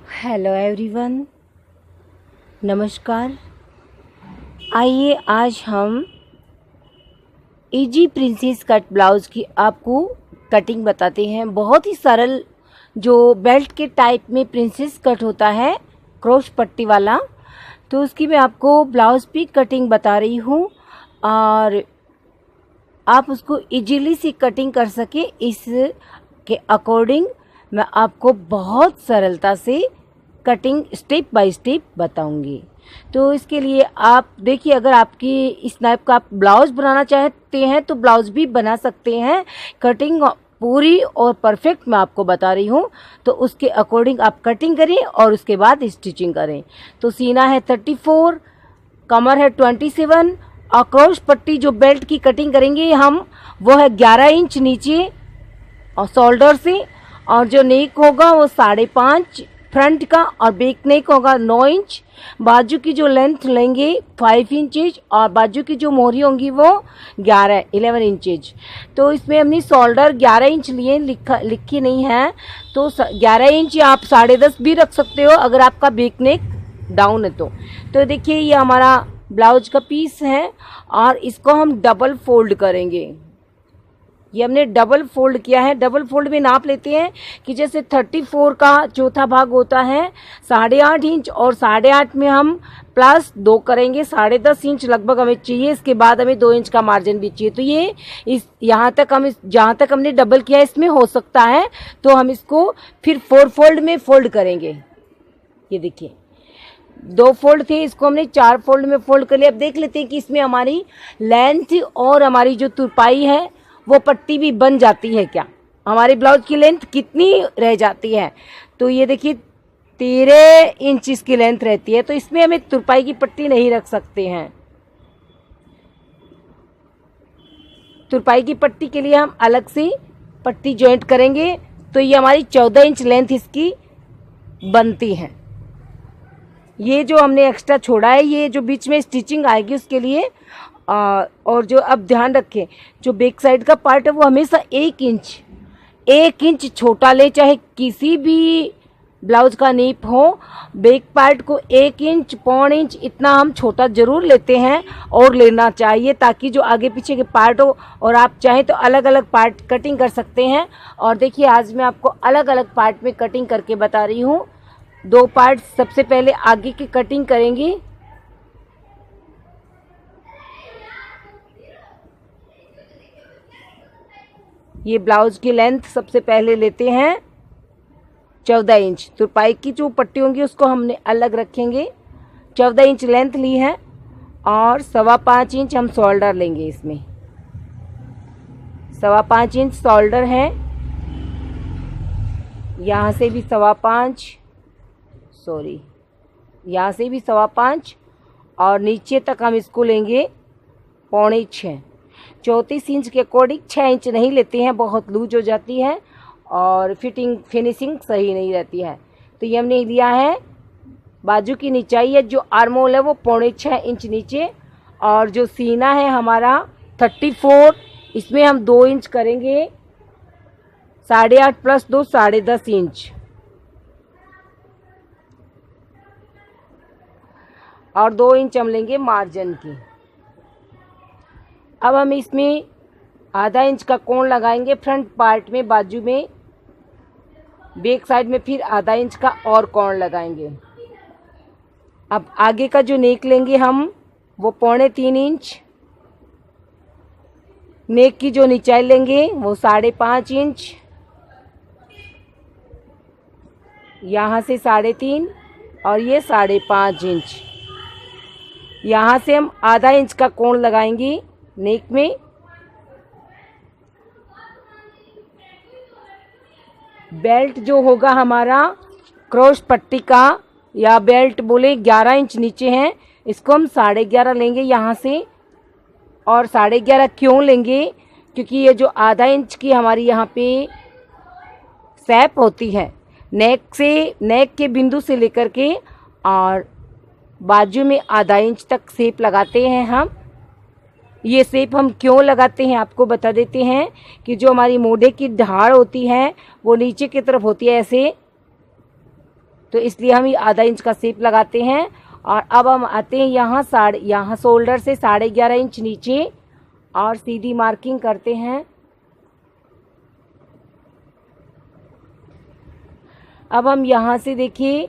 Hello everyone, नमस्कार। आइए आज हम इजी प्रिंसेस कट ब्लाउज़ की आपको कटिंग बताते हैं। बहुत ही सरल, जो बेल्ट के टाइप में प्रिंसेस कट होता है क्रॉस पट्टी वाला, तो उसकी मैं आपको ब्लाउज़ की कटिंग बता रही हूँ और आप उसको इजीली सी कटिंग कर सके इसके अकॉर्डिंग मैं आपको बहुत सरलता से कटिंग स्टेप बाय स्टेप बताऊंगी। तो इसके लिए आप देखिए, अगर आपकी इस नाइफ का आप ब्लाउज़ बनाना चाहते हैं तो ब्लाउज़ भी बना सकते हैं। कटिंग पूरी और परफेक्ट मैं आपको बता रही हूँ, तो उसके अकॉर्डिंग आप कटिंग करें और उसके बाद स्टिचिंग करें। तो सीना है 34, कमर है 27 और क्रॉस पट्टी जो बेल्ट की कटिंग करेंगे हम वो है 11 इंच नीचे और शोल्डर से, और जो नेक होगा वो 5.5 फ्रंट का और बैक नेक होगा 9 इंच। बाजू की जो लेंथ लेंगे 5 इंचेज और बाजू की जो मोहरी होंगी वो 11 इंचेज। तो इसमें हमने शोल्डर 11 इंच लिए, लिखी नहीं है, तो 11 इंच या आप 10.5 भी रख सकते हो अगर आपका बैक नेक डाउन है तो देखिए ये हमारा ब्लाउज का पीस है और इसको हम डबल फोल्ड करेंगे। ये हमने डबल फोल्ड किया है। डबल फोल्ड में नाप लेते हैं कि जैसे 34 का चौथा भाग होता है 8.5 इंच और 8.5 में हम प्लस 2 करेंगे, 10.5 इंच लगभग हमें चाहिए। इसके बाद हमें 2 इंच का मार्जिन भी चाहिए। तो ये यहाँ तक हम जहाँ तक हमने डबल किया इसमें हो सकता है, तो हम इसको फिर 4 फोल्ड में फोल्ड करेंगे। ये देखिए 2 फोल्ड थे, इसको हमने 4 फोल्ड में फोल्ड कर लिया। अब देख लेते हैं कि इसमें हमारी लेंथ और हमारी जो तुरपाई है वो पट्टी भी बन जाती है क्या, हमारे ब्लाउज की लेंथ कितनी रह जाती है। तो ये देखिए 13 इंच इसकी लेंथ रहती है, तो इसमें हमें तुरपाई की पट्टी नहीं रख सकते हैं। तुरपाई की पट्टी के लिए हम अलग से पट्टी जॉइंट करेंगे। तो ये हमारी 14 इंच लेंथ इसकी बनती है। ये जो हमने एक्स्ट्रा छोड़ा है, ये जो बीच में स्टिचिंग आएगी उसके लिए। और जो अब ध्यान रखें, जो बैक साइड का पार्ट है वो हमेशा 1 इंच छोटा ले, चाहे किसी भी ब्लाउज का नीप हो। बैक पार्ट को 1 इंच, 1.25 इंच इतना हम छोटा जरूर लेते हैं और लेना चाहिए, ताकि जो आगे पीछे के पार्ट हो, और आप चाहें तो अलग अलग पार्ट कटिंग कर सकते हैं। और देखिए आज मैं आपको अलग अलग पार्ट में कटिंग करके बता रही हूँ। 2 पार्ट, सबसे पहले आगे की कटिंग करेंगे। ये ब्लाउज की लेंथ सबसे पहले लेते हैं 14 इंच। तुरपाई की जो पट्टी होंगी उसको हमने अलग रखेंगे। 14 इंच लेंथ ली है और 5.25 इंच हम शोल्डर लेंगे। इसमें 5.25 इंच शोल्डर है, यहाँ से भी 5.25, यहाँ से भी 5.25 और नीचे तक हम इसको लेंगे 6.25। 34 इंच के अकॉर्डिंग 6 इंच नहीं लेते हैं, बहुत लूज हो जाती है और फिनिशिंग सही नहीं रहती है। तो ये हमने लिया है बाजू की नीचाई है, जो आर्मोल है वो 6.25 इंच नीचे, और जो सीना है हमारा 34, इसमें हम 2 इंच करेंगे, 8.5 प्लस 2 10.5 इंच, और 2 इंच हम लेंगे मार्जिन की। अब हम इसमें आधा इंच का कोण लगाएंगे फ्रंट पार्ट में, बाजू में, बैक साइड में फिर आधा इंच का और कोण लगाएंगे। अब आगे का जो नेक लेंगे हम वो 3.25 इंच, नेक की जो निचाई लेंगे वो 5.5 इंच, यहाँ से 3.5 और ये 5.5 इंच। यहाँ से हम आधा इंच का कोण लगाएंगे नेक में। बेल्ट जो होगा हमारा क्रॉस पट्टी का, या बेल्ट बोले 11 इंच नीचे है, इसको हम 11.5 लेंगे यहाँ से। और 11.5 क्यों लेंगे, क्योंकि ये जो आधा इंच की हमारी यहाँ पे शैप होती है, नेक के बिंदु से लेकर के और बाजू में आधा इंच तक शेप लगाते हैं हम। ये शेप हम क्यों लगाते हैं आपको बता देते हैं कि जो हमारी मोढ़े की ढाल होती है वो नीचे की तरफ होती है, ऐसे तो इसलिए हम ये आधा इंच का शेप लगाते हैं। और अब हम आते हैं यहाँ शोल्डर से 11.5 इंच नीचे और सीधी मार्किंग करते हैं। अब हम यहाँ से देखिए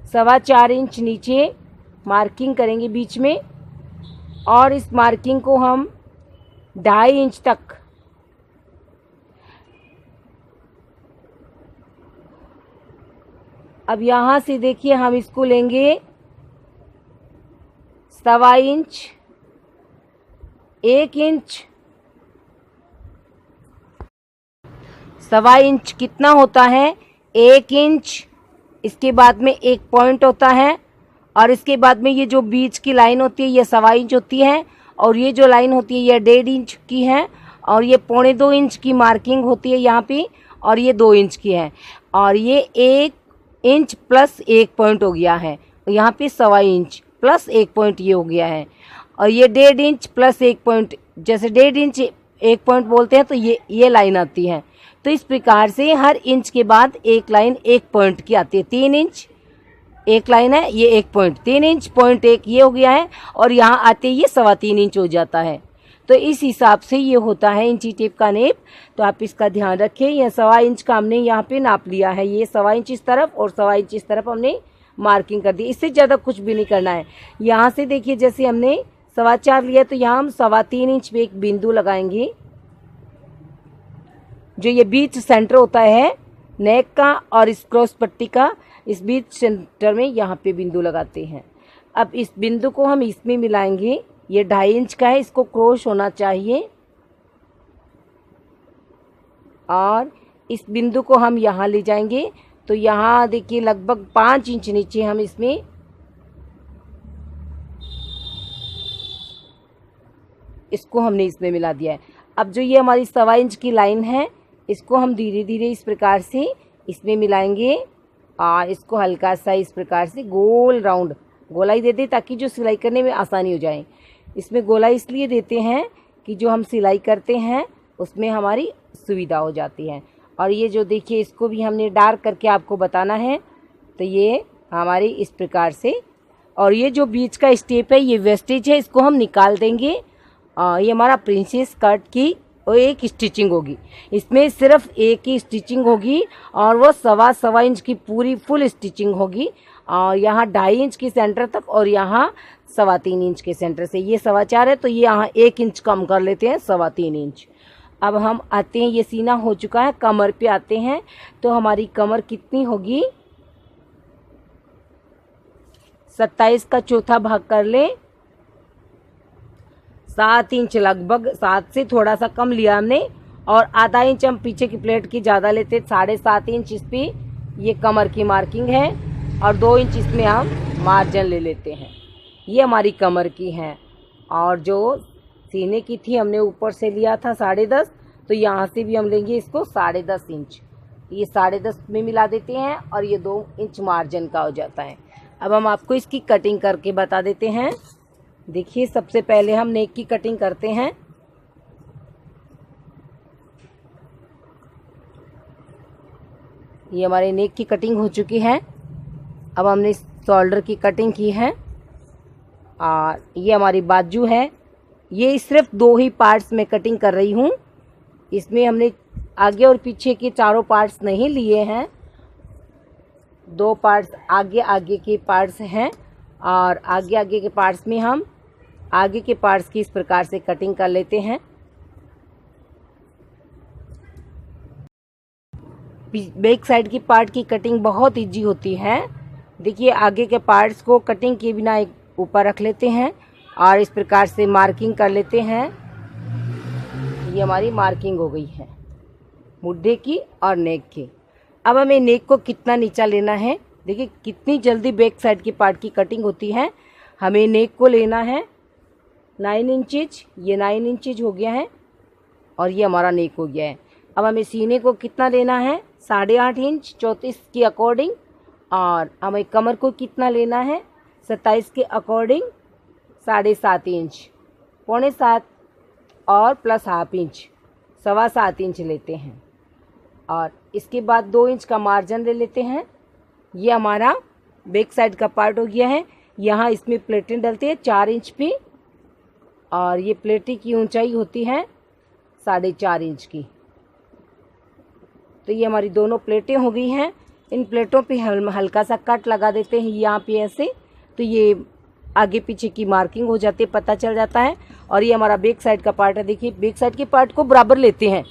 4.25 इंच नीचे मार्किंग करेंगे बीच में, और इस मार्किंग को हम 2.5 इंच तक अब यहाँ से देखिए हम इसको लेंगे 1.25 इंच, 1 इंच, 1.25 इंच कितना होता है 1 इंच। इसके बाद में एक पॉइंट होता है, और इसके बाद में ये जो बीच की लाइन होती है ये 1.25 इंच होती है, और ये जो लाइन होती है ये 1.5 इंच की है, और ये 2.25 इंच की मार्किंग होती है यहाँ पे, और ये 2 इंच की है, और ये 1 इंच प्लस 1 पॉइंट हो गया है। यहाँ पे 1.25 इंच प्लस 1 पॉइंट ये हो गया है, और ये 1.5 इंच प्लस 1 पॉइंट, जैसे 1.5 इंच 1 पॉइंट बोलते हैं तो ये लाइन आती है। तो इस प्रकार से हर इंच के बाद एक लाइन 1 पॉइंट की आती है। 3 इंच एक लाइन है, ये 1 पॉइंट, 3 इंच पॉइंट 1 ये हो गया है, और यहाँ आते ये 3.25 इंच हो जाता है। तो इस हिसाब से ये होता है इंची टेप का नेप। तो आप इसका ध्यान रखें। यह 1.25 इंच का हमने यहाँ पे नाप लिया है, ये 1.25 इंच इस तरफ और 1.25 इंच इस तरफ हमने मार्किंग कर दी। इससे ज़्यादा कुछ भी नहीं करना है। यहाँ से देखिए जैसे हमने 4.25 लिया तो यहाँ हम 3.25 इंच पे एक बिंदु लगाएंगे। जो ये बीच सेंटर होता है नेक का और इस क्रॉस पट्टी का, इस बीच सेंटर में यहाँ पे बिंदु लगाते हैं। अब इस बिंदु को हम इसमें मिलाएंगे। ये 2.5 इंच का है, इसको क्रॉस होना चाहिए, और इस बिंदु को हम यहाँ ले जाएंगे। तो यहाँ देखिए लगभग 5 इंच नीचे हम इसमें इसको हमने इसमें मिला दिया है। अब जो ये हमारी 1.25 इंच की लाइन है इसको हम धीरे धीरे इस प्रकार से इसमें मिलाएंगे, और इसको हल्का सा इस प्रकार से गोल राउंड गोलाई दे दें ताकि जो सिलाई करने में आसानी हो जाए। इसमें गोलाई इसलिए देते हैं कि जो हम सिलाई करते हैं उसमें हमारी सुविधा हो जाती है। और ये जो देखिए इसको भी हमने डार्क करके आपको बताना है। तो ये हमारी इस प्रकार से, और ये जो बीच का स्टेप है ये वेस्टेज है, इसको हम निकाल देंगे। ये हमारा प्रिंसेस कट की और एक स्टिचिंग होगी, इसमें सिर्फ एक ही स्टिचिंग होगी, और वो 1.25 इंच की पूरी फुल स्टिचिंग होगी। और यहाँ 2.5 इंच की सेंटर तक, और यहाँ 3.25 इंच के सेंटर से। ये 4.25 है तो ये यहाँ 1 इंच कम कर लेते हैं, 3.25 इंच। अब हम आते हैं, ये सीना हो चुका है, कमर पे आते हैं। तो हमारी कमर कितनी होगी, 27 का चौथा भाग कर ले, 7 इंच लगभग, 7 से थोड़ा सा कम लिया हमने, और आधा इंच हम पीछे की प्लेट की ज़्यादा लेते, 7.5 इंच इस पे ये कमर की मार्किंग है, और 2 इंच इसमें हम मार्जिन ले लेते हैं। ये हमारी कमर की है। और जो सीने की थी हमने ऊपर से लिया था 10.5, तो यहाँ से भी हम लेंगे इसको 10.5 इंच, ये 10.5 में मिला देते हैं, और ये 2 इंच मार्जिन का हो जाता है। अब हम आपको इसकी कटिंग करके बता देते हैं। देखिए सबसे पहले हम नेक की कटिंग करते हैं। ये हमारे नेक की कटिंग हो चुकी है। अब हमने शोल्डर की कटिंग की है, और ये हमारी बाजू है। ये सिर्फ 2 ही पार्ट्स में कटिंग कर रही हूँ, इसमें हमने आगे और पीछे के चारों पार्ट्स नहीं लिए हैं। 2 पार्ट्स आगे आगे के पार्ट्स हैं, और आगे आगे के पार्ट्स में हम आगे के पार्ट्स की इस प्रकार से कटिंग कर लेते हैं। बैक साइड की पार्ट की कटिंग बहुत इजी होती है। देखिए आगे के पार्ट्स को कटिंग के बिना एक ऊपर रख लेते हैं, और इस प्रकार से मार्किंग कर लेते हैं। ये हमारी मार्किंग हो गई है मुड्ढे की और नेक की। अब हमें नेक को कितना नीचा लेना है, देखिए कितनी जल्दी बैक साइड की पार्ट की कटिंग होती है। हमें नेक को लेना है 9 इंचेज, ये 9 इंचेज हो गया है, और ये हमारा नेक हो गया है। अब हमें सीने को कितना लेना है 8.5 इंच 34 के अकॉर्डिंग, और हमें कमर को कितना लेना है 27 के अकॉर्डिंग 7.5 इंच, 6.25 और प्लस ½ इंच, 7.25 इंच लेते हैं। और इसके बाद 2 इंच का मार्जिन ले लेते हैं। ये हमारा बैक साइड का पार्ट हो गया है। यहाँ इसमें प्लेटें डलती है 4 इंच पे और ये प्लेटें की ऊंचाई होती है 4.5 इंच की। तो ये हमारी दोनों प्लेटें हो गई हैं। इन प्लेटों पे हम हल्का सा कट लगा देते हैं यहाँ पे ऐसे, तो ये आगे पीछे की मार्किंग हो जाती है, पता चल जाता है। और ये हमारा बैक साइड का पार्ट है। देखिए बैक साइड के पार्ट को बराबर लेते हैं,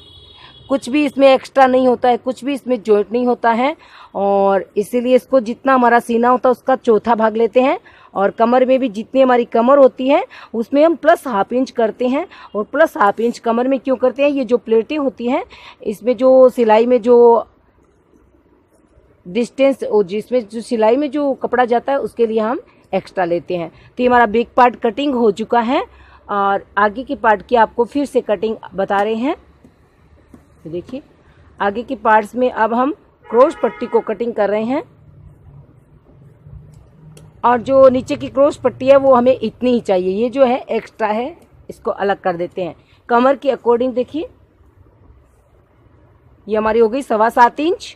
कुछ भी इसमें एक्स्ट्रा नहीं होता है, कुछ भी इसमें जॉइंट नहीं होता है। और इसीलिए इसको जितना हमारा सीना होता है उसका चौथा भाग लेते हैं। और कमर में भी जितनी हमारी कमर होती है उसमें हम +1/2 इंच करते हैं। और +1/2 इंच कमर में क्यों करते हैं, ये जो प्लेटें होती हैं इसमें जो सिलाई में जो डिस्टेंस, जिसमें जो सिलाई में जो कपड़ा जाता है उसके लिए हम एक्स्ट्रा लेते हैं। तो ये हमारा बैक पार्ट कटिंग हो चुका है और आगे के पार्ट की आपको फिर से कटिंग बता रहे हैं। देखिए आगे के पार्ट्स में अब हम क्रॉस पट्टी को कटिंग कर रहे हैं और जो नीचे की क्रॉस पट्टी है वो हमें इतनी ही चाहिए। ये जो है एक्स्ट्रा है, इसको अलग कर देते हैं। कमर के अकॉर्डिंग देखिए ये हमारी हो गई 7.25 इंच,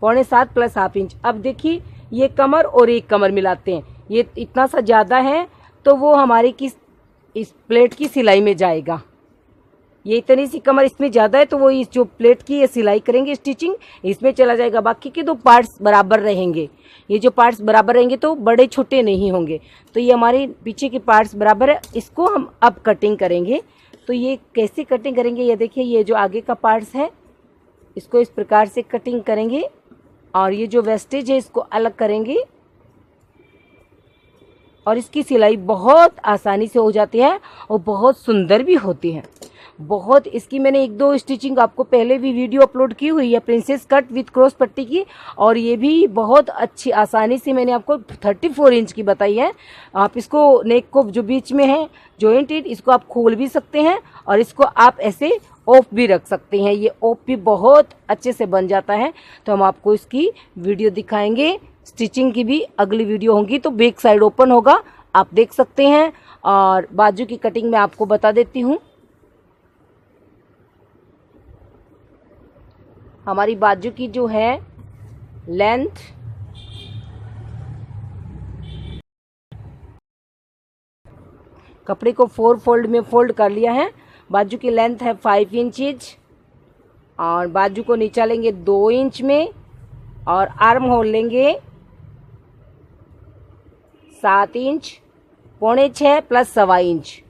7.25 + 1/2 इंच। अब देखिए ये कमर और एक कमर मिलाते हैं, ये इतना सा ज़्यादा है तो वो हमारी इस प्लेट की सिलाई में जाएगा। ये इतनी सी कमर इसमें ज़्यादा है तो वो इस जो प्लेट की ये सिलाई करेंगे स्टिचिंग इसमें चला जाएगा। बाकी के 2 पार्ट्स बराबर रहेंगे। ये जो पार्ट्स बराबर रहेंगे तो बड़े छोटे नहीं होंगे। तो ये हमारे पीछे के पार्ट्स बराबर है, इसको हम अब कटिंग करेंगे। तो ये कैसे कटिंग करेंगे, ये देखिए ये जो आगे का पार्ट्स है इसको इस प्रकार से कटिंग करेंगे और ये जो वेस्टेज है इसको अलग करेंगे और इसकी सिलाई बहुत आसानी से हो जाती है और बहुत सुंदर भी होती है। बहुत इसकी मैंने 1-2 स्टिचिंग आपको पहले भी वीडियो अपलोड की हुई है प्रिंसेस कट विथ क्रॉस पट्टी की, और ये भी बहुत अच्छी आसानी से मैंने आपको 34 इंच की बताई है। आप इसको नेक को जो बीच में है जॉइंटेड, इसको आप खोल भी सकते हैं और इसको आप ऐसे ऑफ भी रख सकते हैं। ये ऑफ भी बहुत अच्छे से बन जाता है। तो हम आपको इसकी वीडियो दिखाएंगे, स्टिचिंग की भी अगली वीडियो होगी। तो बैक साइड ओपन होगा, आप देख सकते हैं। और बाजू की कटिंग मैं आपको बता देती हूँ। हमारी बाजू की जो है लेंथ कपड़े को 4 फोल्ड में फोल्ड कर लिया है। बाजू की लेंथ है 5 इंचेज और बाजू को नीचा लेंगे 2 इंच में और आर्म होल लेंगे 7 इंच, 6.25 + 1/4 इंच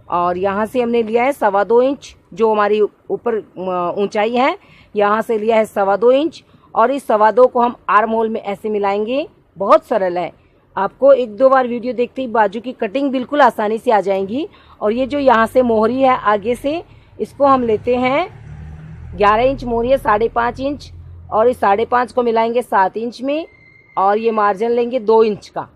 और यहाँ से हमने लिया है 2.25 इंच। जो हमारी ऊपर ऊंचाई है यहाँ से लिया है 2.25 इंच और इस 2.25 को हम आर्म होल में ऐसे मिलाएंगे। बहुत सरल है, आपको 1-2 बार वीडियो देखते ही बाजू की कटिंग बिल्कुल आसानी से आ जाएंगी। और ये जो यहाँ से मोहरी है आगे से, इसको हम लेते हैं 11 इंच मोहरी है 5.5 इंच और इस 5.5 को मिलाएंगे 7 इंच में और ये मार्जिन लेंगे 2 इंच का।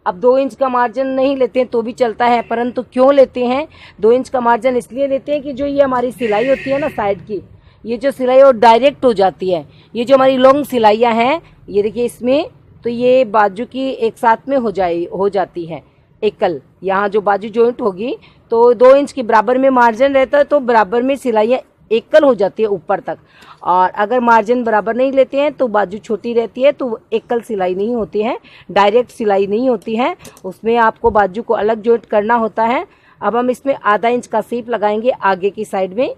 अब 2 इंच का मार्जिन नहीं लेते हैं तो भी चलता है, परंतु क्यों लेते हैं 2 इंच का मार्जिन, इसलिए लेते हैं कि जो ये हमारी सिलाई होती है ना साइड की, ये जो सिलाई वो डायरेक्ट हो जाती है। ये जो हमारी लॉन्ग सिलाइयाँ हैं ये देखिए इसमें, तो ये बाजू की एक साथ में हो जाती है एकल। यहाँ जो बाजू जॉइंट होगी तो 2 इंच के बराबर में मार्जिन रहता है तो बराबर में सिलाइयाँ एकल हो जाती है ऊपर तक। और अगर मार्जिन बराबर नहीं लेते हैं तो बाजू छोटी रहती है तो एकल सिलाई नहीं होती है, डायरेक्ट सिलाई नहीं होती है, उसमें आपको बाजू को अलग जॉइंट करना होता है। अब हम इसमें आधा इंच का सीप लगाएंगे आगे की साइड में।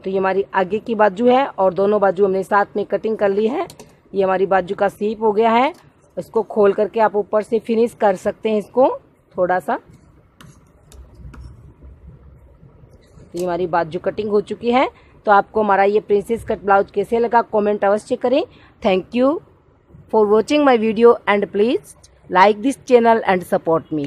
तो ये हमारी आगे की बाजू है और दोनों बाजू हमने साथ में कटिंग कर ली है। ये हमारी बाजू का सीप हो गया है। इसको खोल करके आप ऊपर से फिनिश कर सकते हैं इसको थोड़ा सा। तो ये हमारी बाजू कटिंग हो चुकी है। तो आपको हमारा ये प्रिंसेस कट ब्लाउज कैसे लगा कमेंट अवश्य करें। Thank you for watching my video and please like this channel and support me.